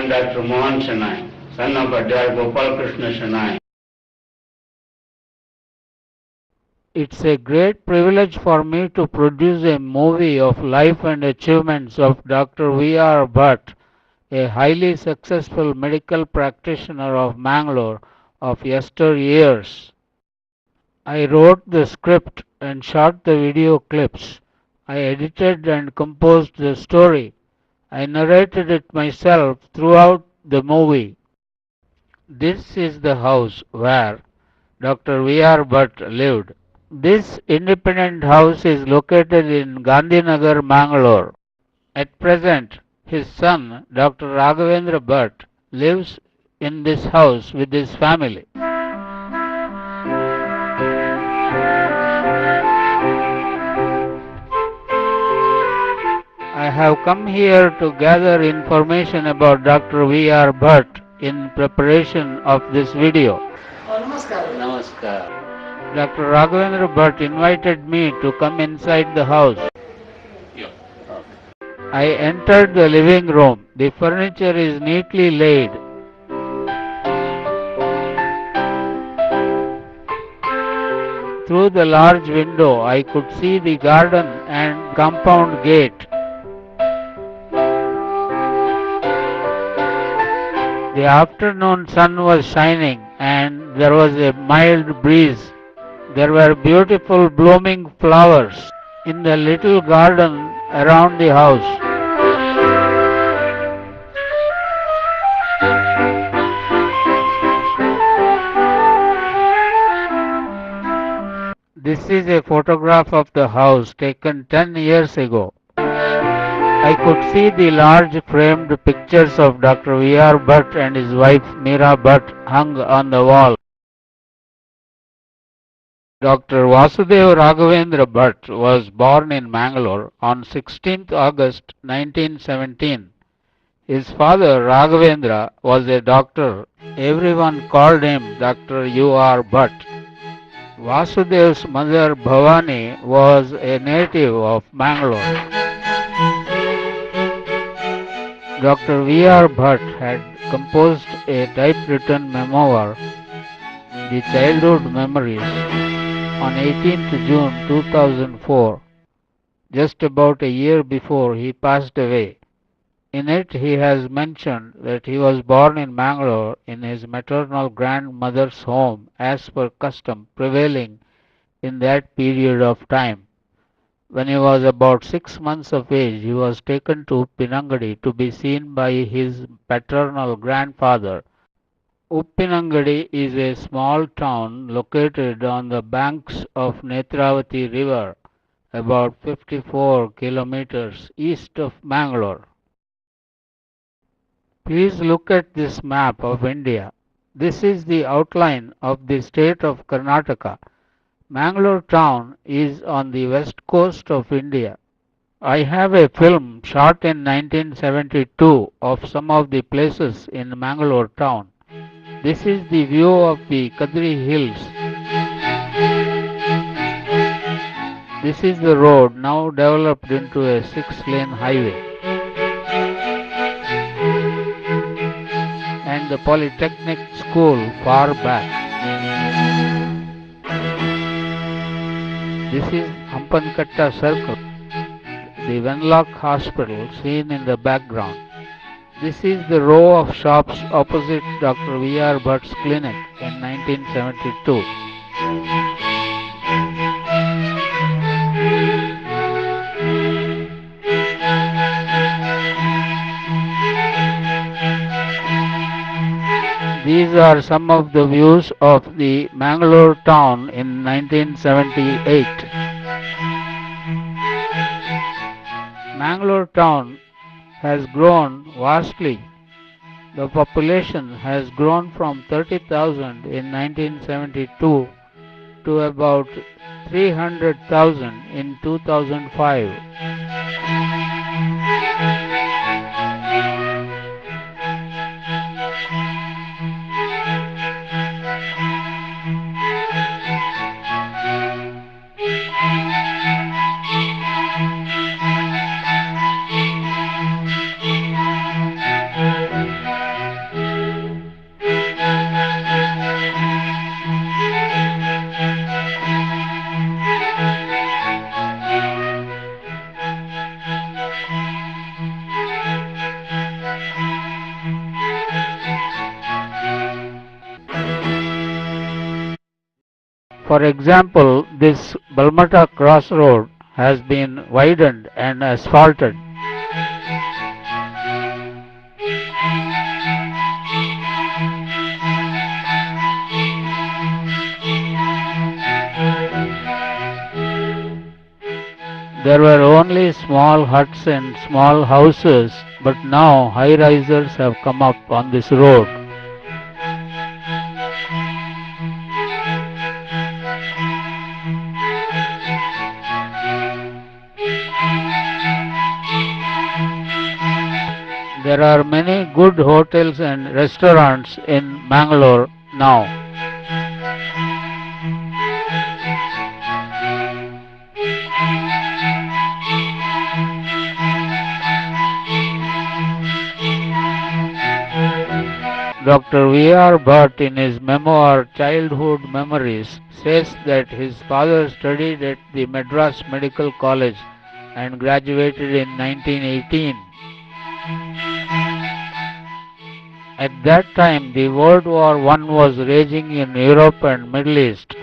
am Dr. Mohan Shenoy, son of Adyar Gopal Krishna Shenoy. It's a great privilege for me to produce a movie of life and achievements of Dr. V.R. Bhatt, a highly successful medical practitioner of Mangalore of yesteryears. I wrote the script and shot the video clips. I edited and composed the story. I narrated it myself throughout the movie. This is the house where Dr. V.R. Bhatt lived. This independent house is located in Gandhinagar, Mangalore. At present, his son, Dr. Raghavendra Bhatt, lives in this house with his family. I have come here to gather information about Dr. V.R. Bhatt in preparation of this video. Namaskar. Dr. Raghavendra Bhatt invited me to come inside the house. Yeah. I entered the living room. The furniture is neatly laid. Through the large window, I could see the garden and compound gate. The afternoon sun was shining and there was a mild breeze. There were beautiful blooming flowers in the little garden around the house. This is a photograph of the house taken 10 years ago. I could see the large framed pictures of Dr. V.R. Bhatt and his wife Meera Bhatt hung on the wall. Dr. Vasudev Raghavendra Bhatt was born in Mangalore on 16th August 1917. His father Raghavendra was a doctor. Everyone called him Dr. U.R. Bhatt. Vasudev's mother Bhavani was a native of Mangalore. Dr. V.R. Bhatt had composed a typewritten memoir, The Childhood Memories, on 18th June 2004, just about a year before he passed away. In it, he has mentioned that he was born in Mangalore in his maternal grandmother's home as per custom prevailing in that period of time. When he was about 6 months of age, he was taken to Uppinangadi to be seen by his paternal grandfather. Uppinangadi is a small town located on the banks of Netravati river, about 54 kilometers east of Mangalore. Please look at this map of India. This is the outline of the state of Karnataka. Mangalore town is on the west coast of India. I have a film shot in 1972 of some of the places in Mangalore town. This is the view of the Kadri Hills. This is the road now developed into a 6-lane highway. And the Polytechnic School far back. This is Hampankatta Circle, the Wenlock Hospital seen in the background. This is the row of shops opposite Dr. V.R. Bhatt's clinic in 1972. These are some of the views of the Mangalore town in 1978. Mangalore town has grown vastly. The population has grown from 30,000 in 1972 to about 300,000 in 2005. For example, this Balmata crossroad has been widened and asphalted. There were only small huts and small houses, but now high-risers have come up on this road. There are many good hotels and restaurants in Mangalore now. Dr. V.R. Bhatt, in his memoir Childhood Memories, says that his father studied at the Madras Medical College and graduated in 1918. At that time, the World War I was raging in Europe and Middle East.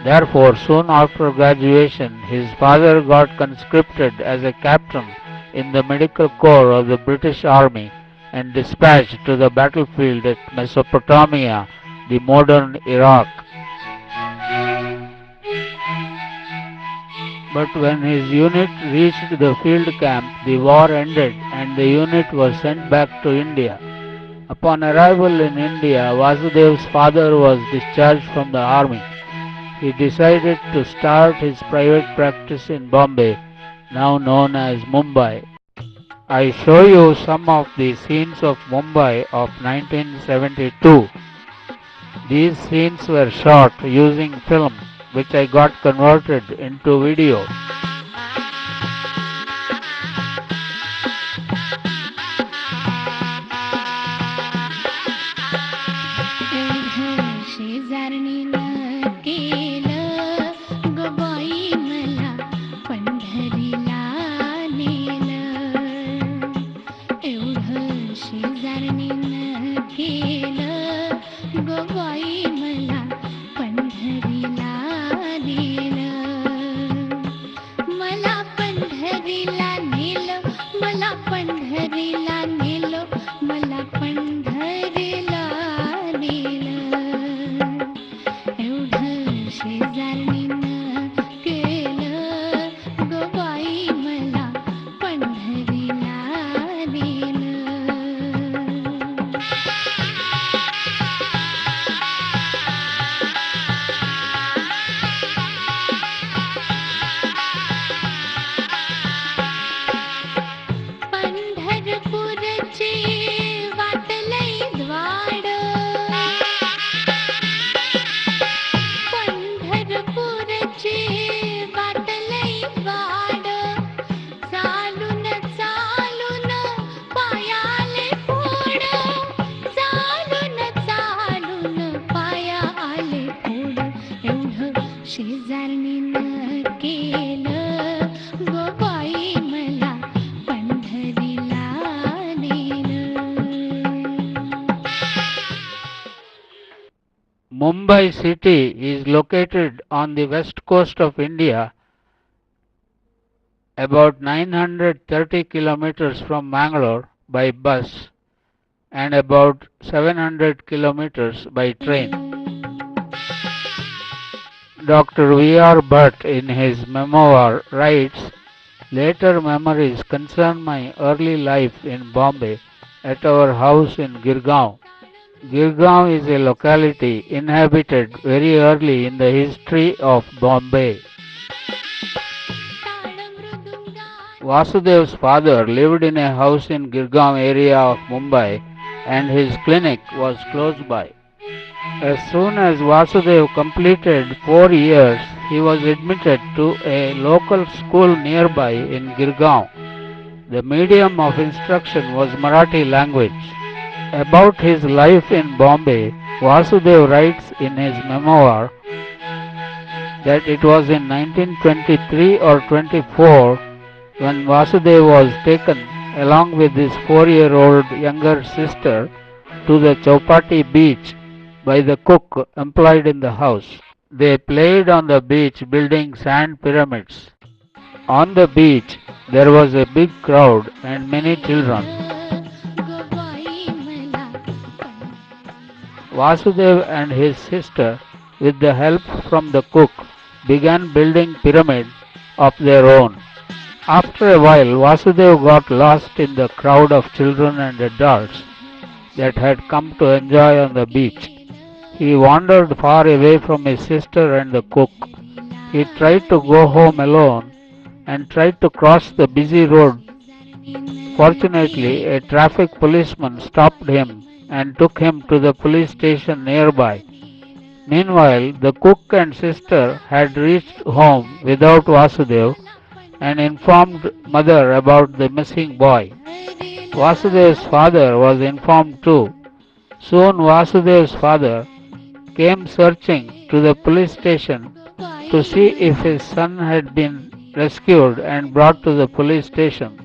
Therefore, soon after graduation, his father got conscripted as a captain in the Medical Corps of the British Army and dispatched to the battlefield at Mesopotamia, the modern Iraq. But when his unit reached the field camp, the war ended and the unit was sent back to India. Upon arrival in India, Vasudev's father was discharged from the army. He decided to start his private practice in Bombay, now known as Mumbai. I show you some of the scenes of Mumbai of 1972. These scenes were shot using film, which I got converted into video. Mumbai city is located on the west coast of India, about 930 kilometers from Mangalore by bus and about 700 kilometers by train. Dr. V.R. Bhatt, in his memoir, writes, "Later memories concern my early life in Bombay at our house in Girgaon. Girgaon is a locality inhabited very early in the history of Bombay. Vasudev's father lived in a house in Girgaon area of Mumbai and his clinic was close by. As soon as Vasudev completed 4 years, he was admitted to a local school nearby in Girgaon. The medium of instruction was Marathi language. About his life in Bombay, Vasudev writes in his memoir that it was in 1923 or 24 when Vasudev was taken along with his 4-year-old younger sister to the Chowpatty beach by the cook employed in the house. They played on the beach building sand pyramids. On the beach there was a big crowd and many children. Vasudev and his sister, with the help from the cook, began building pyramids of their own. After a while, Vasudev got lost in the crowd of children and adults that had come to enjoy on the beach. He wandered far away from his sister and the cook. He tried to go home alone and tried to cross the busy road. Fortunately, a traffic policeman stopped him and took him to the police station nearby. Meanwhile, the cook and sister had reached home without Vasudev and informed mother about the missing boy. Vasudev's father was informed too. Soon Vasudev's father came searching to the police station to see if his son had been rescued and brought to the police station.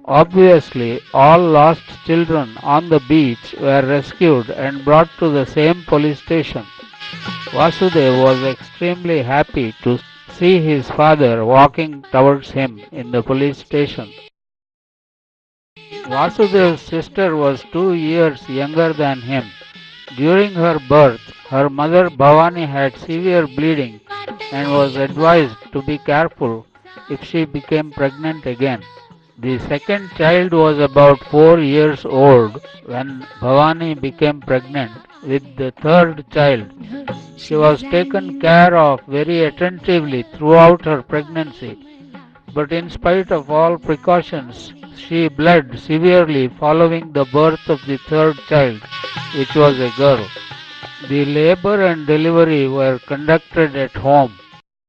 Obviously, all lost children on the beach were rescued and brought to the same police station. Vasudev was extremely happy to see his father walking towards him in the police station. Vasudev's sister was 2 years younger than him. During her birth, her mother Bhavani had severe bleeding and was advised to be careful if she became pregnant again. The second child was about 4 years old when Bhavani became pregnant with the third child. She was taken care of very attentively throughout her pregnancy, but in spite of all precautions, she bled severely following the birth of the third child, which was a girl. The labor and delivery were conducted at home.